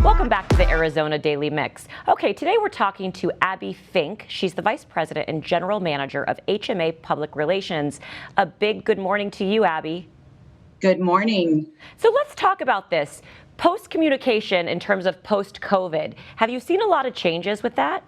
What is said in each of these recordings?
Welcome back to the Arizona Daily Mix. Okay, today we're talking to Abby Fink. She's the Vice President and General Manager of HMA Public Relations. A big good morning to you, Abby. Good morning. So let's talk about this. Post-communication in terms of post-COVID. Have you seen a lot of changes with that?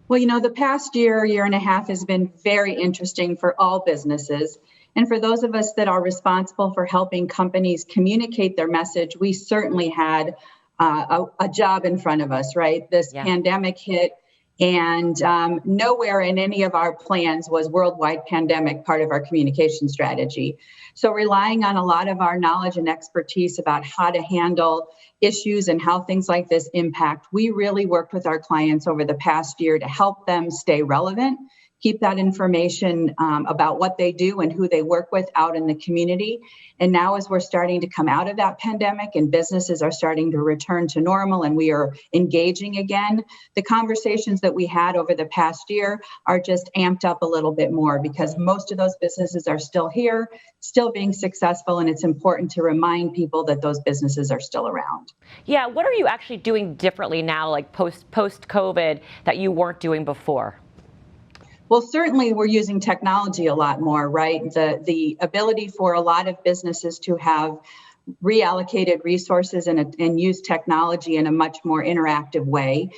Well, the past year and a half has been very interesting for all businesses. And for those of us that are responsible for helping companies communicate their message, we certainly had a job in front of us, right? This pandemic hit, and nowhere in any of our plans was worldwide pandemic part of our communication strategy. So relying on a lot of our knowledge and expertise about how to handle issues and how things like this impact, we really worked with our clients over the past year to help them stay relevant, keep that information about what they do and who they work with out in the community. And now as we're starting to come out of that pandemic and businesses are starting to return to normal and we are engaging again, the conversations that we had over the past year are just amped up a little bit more because most of those businesses are still here, still being successful, and it's important to remind people that those businesses are still around. Yeah, what are you actually doing differently now, like post-COVID, that you weren't doing before? Well, certainly we're using technology a lot more, right? The ability for a lot of businesses to have reallocated resources and use technology in a much more interactive way.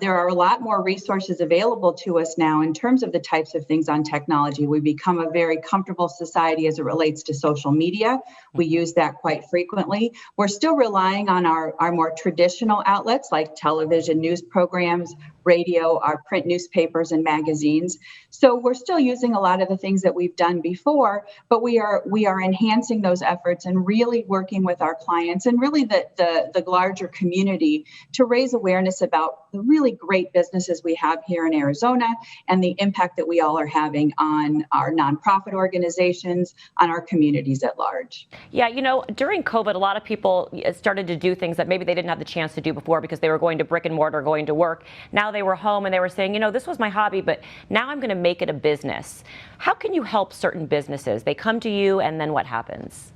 There are a lot more resources available to us now in terms of the types of things on technology. We become a very comfortable society as it relates to social media. We use that quite frequently. We're still relying on our more traditional outlets like television, news programs, radio, our print newspapers and magazines. So we're still using a lot of the things that we've done before, but we are enhancing those efforts and really working with our clients and really the larger community to raise awareness about the really great businesses we have here in Arizona and the impact that we all are having on our nonprofit organizations, on our communities at large. Yeah, during COVID, a lot of people started to do things that maybe they didn't have the chance to do before because they were going to brick and mortar, going to work. Now they were home and they were saying, this was my hobby, but now I'm going to make it a business. How can you help certain businesses? They come to you and then what happens?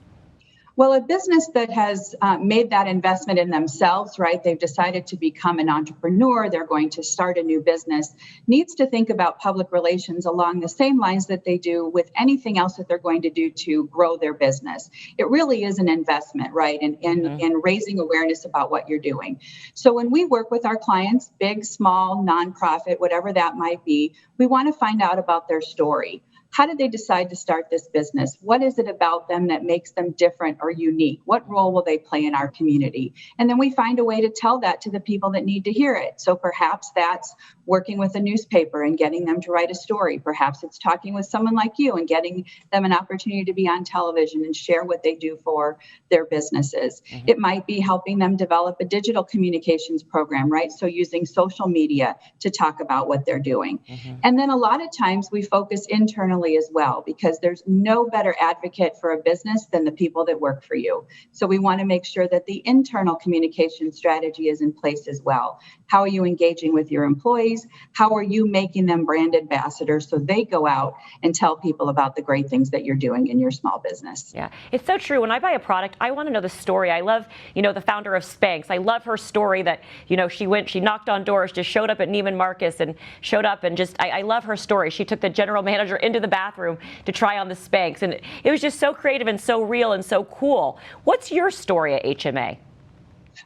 Well, a business that has made that investment in themselves, right? They've decided to become an entrepreneur. They're going to start a new business, needs to think about public relations along the same lines that they do with anything else that they're going to do to grow their business. It really is an investment, right? In raising awareness about what you're doing. So when we work with our clients, big, small, nonprofit, whatever that might be, we want to find out about their story. How did they decide to start this business? What is it about them that makes them different or unique? What role will they play in our community? And then we find a way to tell that to the people that need to hear it. So perhaps that's working with a newspaper and getting them to write a story. Perhaps it's talking with someone like you and getting them an opportunity to be on television and share what they do for their businesses. Mm-hmm. It might be helping them develop a digital communications program, right? So using social media to talk about what they're doing. Mm-hmm. And then a lot of times we focus internally as well, because there's no better advocate for a business than the people that work for you. So we want to make sure that the internal communication strategy is in place as well. How are you engaging with your employees? How are you making them brand ambassadors so they go out and tell people about the great things that you're doing in your small business? Yeah, it's so true. When I buy a product, I want to know the story. I love, the founder of Spanx. I love her story that, she knocked on doors, just showed up at Neiman Marcus and showed up and I love her story. She took the general manager into the bathroom to try on the Spanx. And it was just so creative and so real and so cool. What's your story at HMA?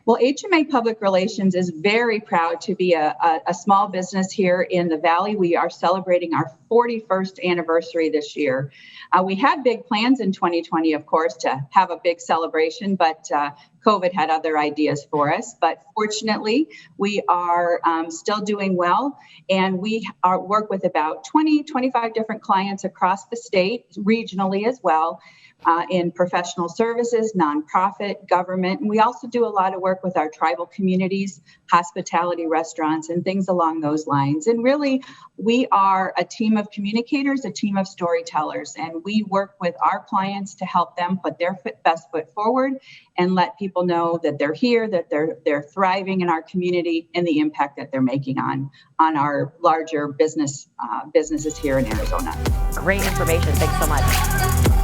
Well, HMA Public Relations is very proud to be a small business here in the Valley. We are celebrating our 41st anniversary this year. We had big plans in 2020, of course, to have a big celebration, but COVID had other ideas for us. But fortunately, we are still doing well, and we work with about 25 different clients across the state, regionally as well. In professional services, nonprofit, government. And we also do a lot of work with our tribal communities, hospitality, restaurants, and things along those lines. And really, we are a team of communicators, a team of storytellers, and we work with our clients to help them put their best foot forward and let people know that they're here, that they're thriving in our community, and the impact that they're making on our larger businesses here in Arizona. Great information. Thanks so much.